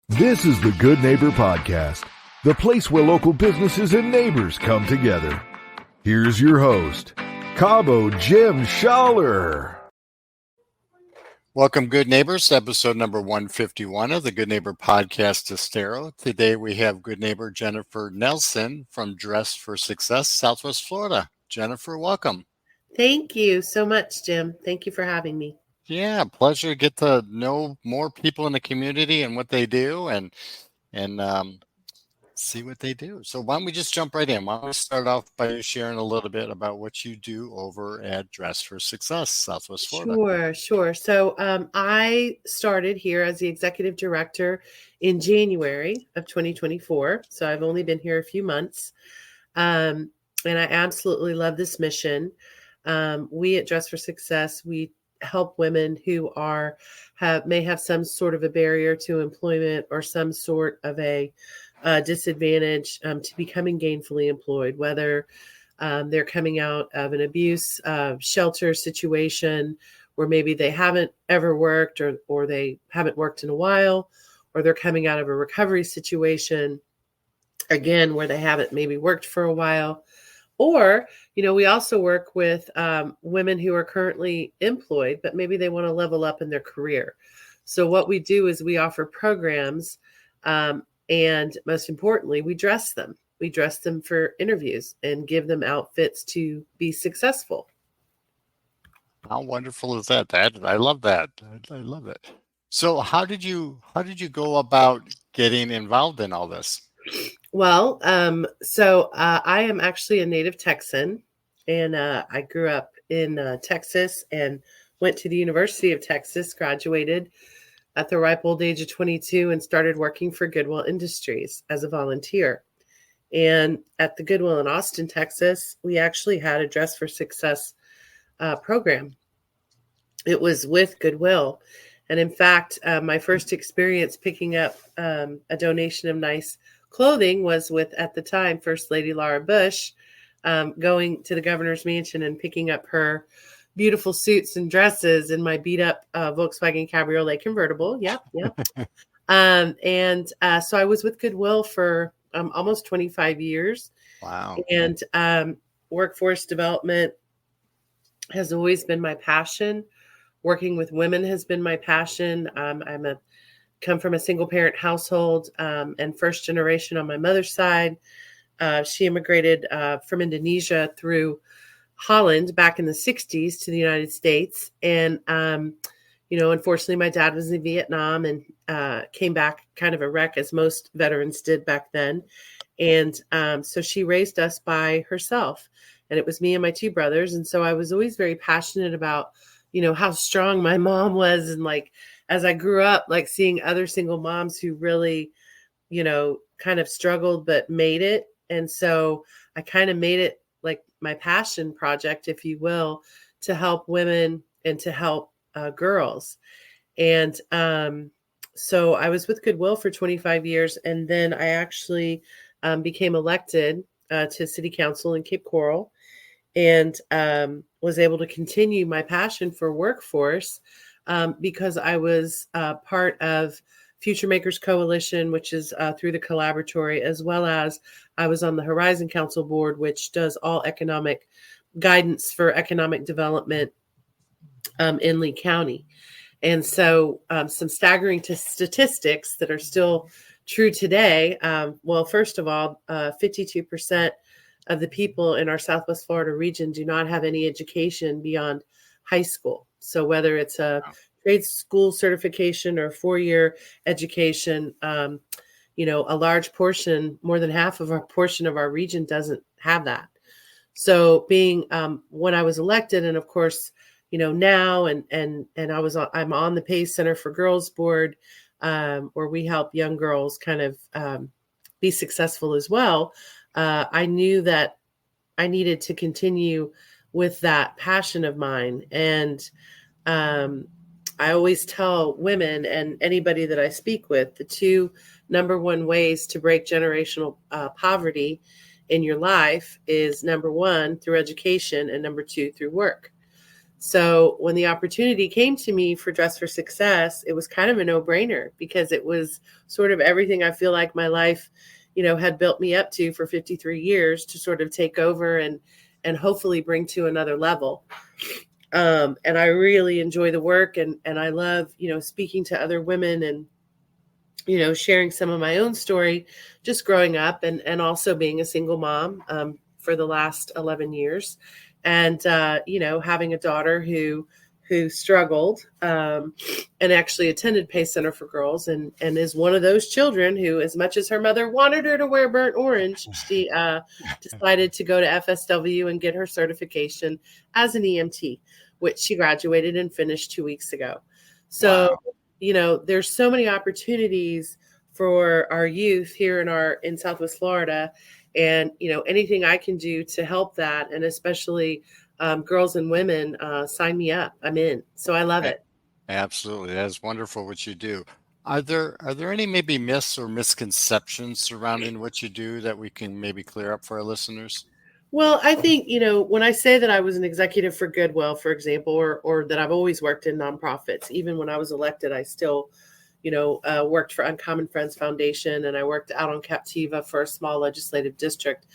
This is the Good Neighbor Podcast, the place where local businesses and neighbors come together. Here's your host, Cabo Jim Schaller. Welcome, good neighbors, to episode number 151 of the Good Neighbor Podcast Estero. Today we have good neighbor Jennifer Nelson from Dress for Success, Southwest Florida. Jennifer, welcome. Thank you so much, Jim. Thank you for having me. Yeah, pleasure to get to know more people in the community and what they do and see what they do. So why don't we just jump right in? Why don't we start off by you sharing a little bit about what you do over at Dress for Success, Southwest Florida? Sure. So I started here as the executive director in January of 2024. So I've only been here a few months. And I absolutely love this mission. We at Dress for Success, we help women who may have some sort of a barrier to employment or some sort of a disadvantage to becoming gainfully employed, whether they're coming out of an abuse shelter situation where maybe they haven't ever worked or they haven't worked in a while, or they're coming out of a recovery situation, again, where they haven't maybe worked for a while. Or, we also work with women who are currently employed, but maybe they want to level up in their career. So what we do is we offer programs, and most importantly, we dress them. We dress them for interviews and give them outfits to be successful. How wonderful is that? I love that. I love it. So how did you go about getting involved in all this? Well, so I am actually a native Texan, and I grew up in Texas and went to the University of Texas, graduated at the ripe old age of 22 and started working for Goodwill Industries as a volunteer. And at the Goodwill in Austin, Texas, we actually had a Dress for Success program. It was with Goodwill. And in fact, my first experience picking up a donation of nice clothing was with, at the time, First Lady Laura Bush, going to the governor's mansion and picking up her beautiful suits and dresses in my beat up Volkswagen Cabriolet convertible. Yep. So I was with Goodwill for almost 25 years. Wow. And workforce development has always been my passion. Working with women has been my passion. Come from a single parent household and first generation on my mother's side. She immigrated from Indonesia through Holland back in the 60s to the United States. And, unfortunately, my dad was in Vietnam and came back kind of a wreck, as most veterans did back then. And so she raised us by herself. And it was me and my two brothers. And so I was always very passionate about, how strong my mom was. And as I grew up, seeing other single moms who really, kind of struggled but made it. And so I kind of made it like my passion project, if you will, to help women and to help girls. And so I was with Goodwill for 25 years. And then I actually became elected to City Council in Cape Coral and was able to continue my passion for workforce because I was part of Future Makers Coalition, which is through the Collaboratory, as well as I was on the Horizon Council Board, which does all economic guidance for economic development in Lee County. And so some staggering statistics that are still true today. Well, first of all, 52% of the people in our Southwest Florida region do not have any education beyond high school. So whether it's a trade school certification or 4-year education, a large portion, more than half of our portion of our region doesn't have that. So being when I was elected, and of course, now and I'm on the PACE Center for Girls Board, where we help young girls kind of be successful as well. I knew that I needed to continue with that passion of mine. And I always tell women and anybody that I speak with, the two number one ways to break generational poverty in your life is number one, through education, and number two, through work. So when the opportunity came to me for Dress for Success, it was kind of a no-brainer because it was sort of everything I feel like my life, had built me up to for 53 years to sort of take over and hopefully bring to another level. And I really enjoy the work and I love, speaking to other women and, sharing some of my own story, just growing up and also being a single mom for the last 11 years. And, having a daughter who struggled and actually attended Pace Center for Girls and is one of those children who, as much as her mother wanted her to wear burnt orange, she decided to go to FSW and get her certification as an EMT, which she graduated and finished 2 weeks ago. So, wow. There's so many opportunities for our youth here in Southwest Florida. And, anything I can do to help that, and especially girls and women, sign me up. I'm in. So I love it. Absolutely. That's wonderful what you do. Are there any maybe myths or misconceptions surrounding what you do that we can maybe clear up for our listeners? Well, I think, when I say that I was an executive for Goodwill, for example, or that I've always worked in nonprofits, even when I was elected, I still worked for Uncommon Friends Foundation, and I worked out on Captiva for a small legislative district.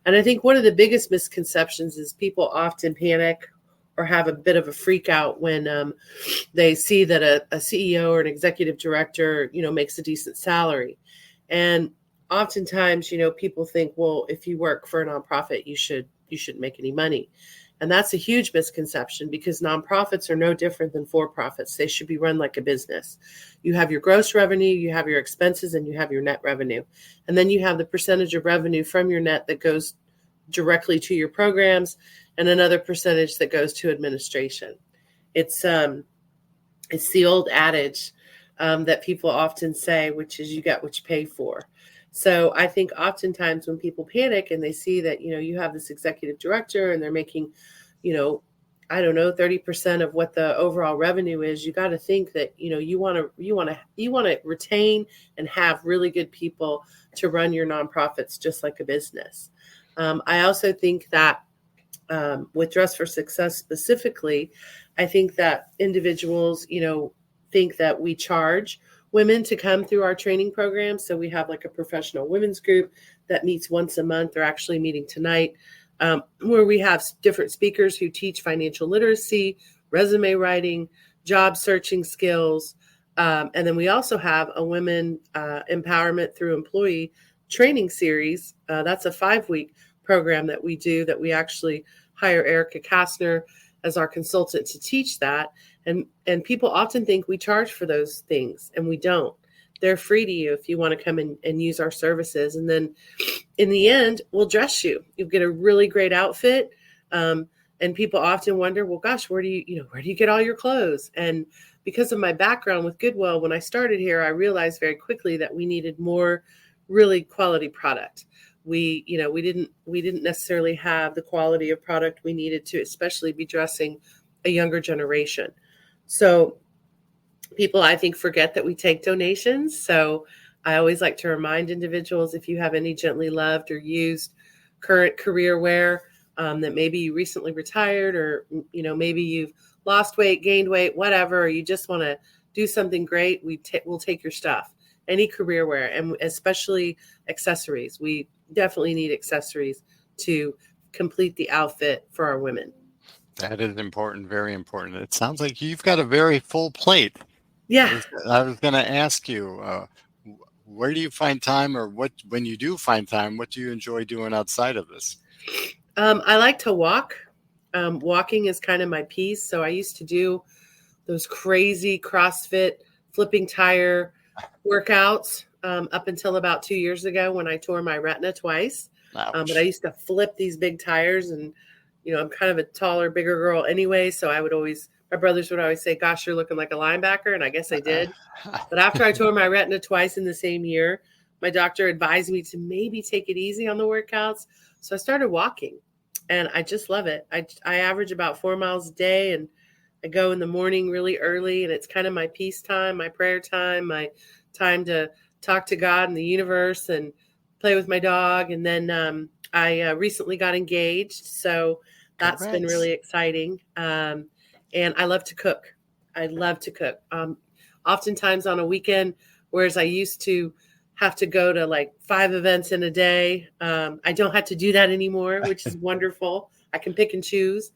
And I think one of the biggest misconceptions is people often panic or have a bit of a freak out when they see that a CEO or an executive director, makes a decent salary. And oftentimes, people think, well, if you work for a nonprofit, you shouldn't make any money. And that's a huge misconception because nonprofits are no different than for-profits. They should be run like a business. You have your gross revenue, you have your expenses, and you have your net revenue. And then you have the percentage of revenue from your net that goes directly to your programs and another percentage that goes to administration. It's the old adage that people often say, which is you get what you pay for. So I think oftentimes when people panic and they see that, you have this executive director and they're making, 30% of what the overall revenue is, you got to think that, you want to retain and have really good people to run your nonprofits just like a business. I also think that with Dress for Success specifically, I think that individuals, think that we charge women to come through our training program. So we have like a professional women's group that meets once a month. They're actually meeting tonight, where we have different speakers who teach financial literacy, resume writing, job searching skills. And then we also have a women empowerment through employee training series. That's a 5-week program that we do, that we actually hire Erica Kastner as our consultant to teach that. And people often think we charge for those things, and we don't. They're free to you if you want to come and use our services. And then in the end, we'll dress you. You'll get a really great outfit. And people often wonder, well, gosh, where do you get all your clothes? And because of my background with Goodwill, when I started here, I realized very quickly that we needed more really quality product. We didn't necessarily have the quality of product we needed to, especially be dressing a younger generation. So people, I think, forget that we take donations. So I always like to remind individuals, if you have any gently loved or used current career wear that maybe you recently retired, or, maybe you've lost weight, gained weight, whatever, or you just want to do something great, we'll take your stuff, any career wear, and especially accessories. We definitely need accessories to complete the outfit for our women. That is important, very important. It sounds like you've got a very full plate. Yeah. I was going to ask you, where do you find time, or when you do find time, what do you enjoy doing outside of this? I like to walk. Walking is kind of my piece. So I used to do those crazy CrossFit flipping tire workouts up until about 2 years ago when I tore my retina twice. But I used to flip these big tires, and I'm kind of a taller, bigger girl anyway. So my brothers would always say, gosh, you're looking like a linebacker. And I guess I did. But after I tore my retina twice in the same year, my doctor advised me to maybe take it easy on the workouts. So I started walking, and I just love it. I average about 4 miles a day, and I go in the morning really early, and it's kind of my peace time, my prayer time, my time to talk to God and the universe and play with my dog. And then I recently got engaged. So that's been really exciting. And I love to cook. Oftentimes on a weekend, whereas I used to have to go to like 5 events in a day, I don't have to do that anymore, which is wonderful. I can pick and choose.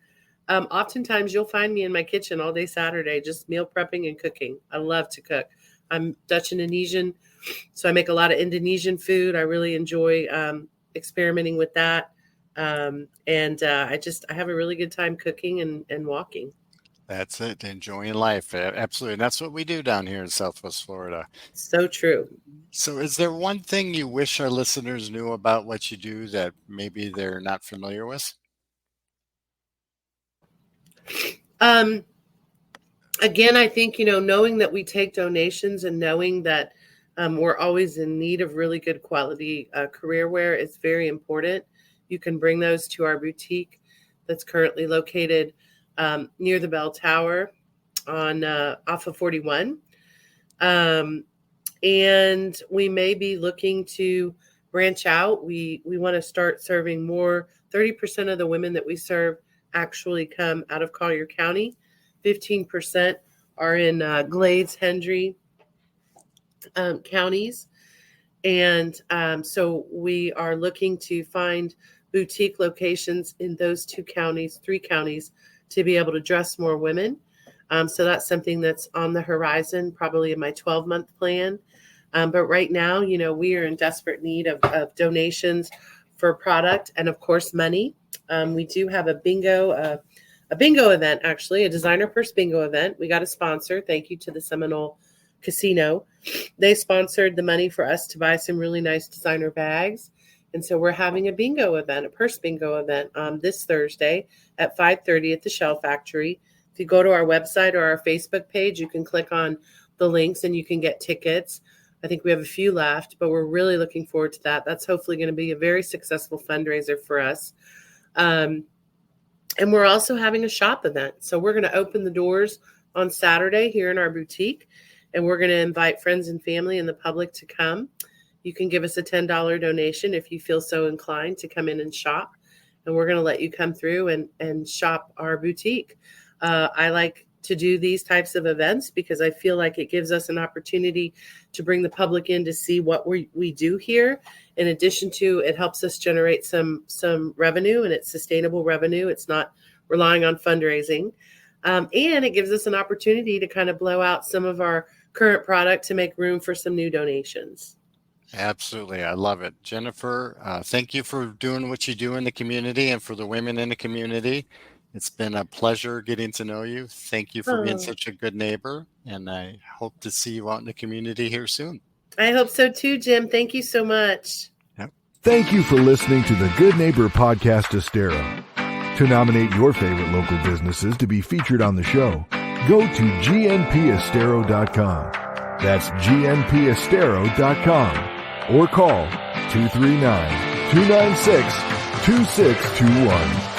Oftentimes you'll find me in my kitchen all day Saturday, just meal prepping and cooking. I love to cook. I'm Dutch Indonesian, so I make a lot of Indonesian food. I really enjoy experimenting with that. I have a really good time cooking and walking. That's it. Enjoying life. Absolutely. And that's what we do down here in Southwest Florida. So true. So is there one thing you wish our listeners knew about what you do that maybe they're not familiar with? Again, I think, knowing that we take donations and knowing that we're always in need of really good quality career wear is very important. You can bring those to our boutique that's currently located near the Bell Tower on off of 41. And we may be looking to branch out. We want to start serving more. 30% of the women that we serve actually come out of Collier County. 15% are in Glades, Hendry counties. And so we are looking to find boutique locations in those 3 counties, to be able to dress more women. So that's something that's on the horizon, probably in my 12-month plan. But right now, we are in desperate need of donations for product and, of course, money. We do have a bingo event, actually, a designer purse bingo event. We got a sponsor. Thank you to the Seminole Casino. They sponsored the money for us to buy some really nice designer bags. And so we're having a bingo event, a purse bingo event this Thursday at 5:30 at the Shell Factory. If you go to our website or our Facebook page, you can click on the links and you can get tickets. I think we have a few left, but we're really looking forward to that. That's hopefully going to be a very successful fundraiser for us. And we're also having a shop event. So we're going to open the doors on Saturday here in our boutique, and we're going to invite friends and family and the public to come. You can give us a $10 donation if you feel so inclined to come in and shop. And we're going to let you come through and shop our boutique. I like to do these types of events because I feel like it gives us an opportunity to bring the public in to see what we do here. In addition to, it helps us generate some revenue, and it's sustainable revenue. It's not relying on fundraising. And it gives us an opportunity to kind of blow out some of our current product to make room for some new donations. Absolutely. I love it. Jennifer, thank you for doing what you do in the community and for the women in the community. It's been a pleasure getting to know you. Thank you for being such a good neighbor, and I hope to see you out in the community here soon. I hope so too, Jim. Thank you so much. Yep. Thank you for listening to the Good Neighbor Podcast Estero. To nominate your favorite local businesses to be featured on the show, go to gnpestero.com. That's gnpestero.com. Or call 239-296-2621.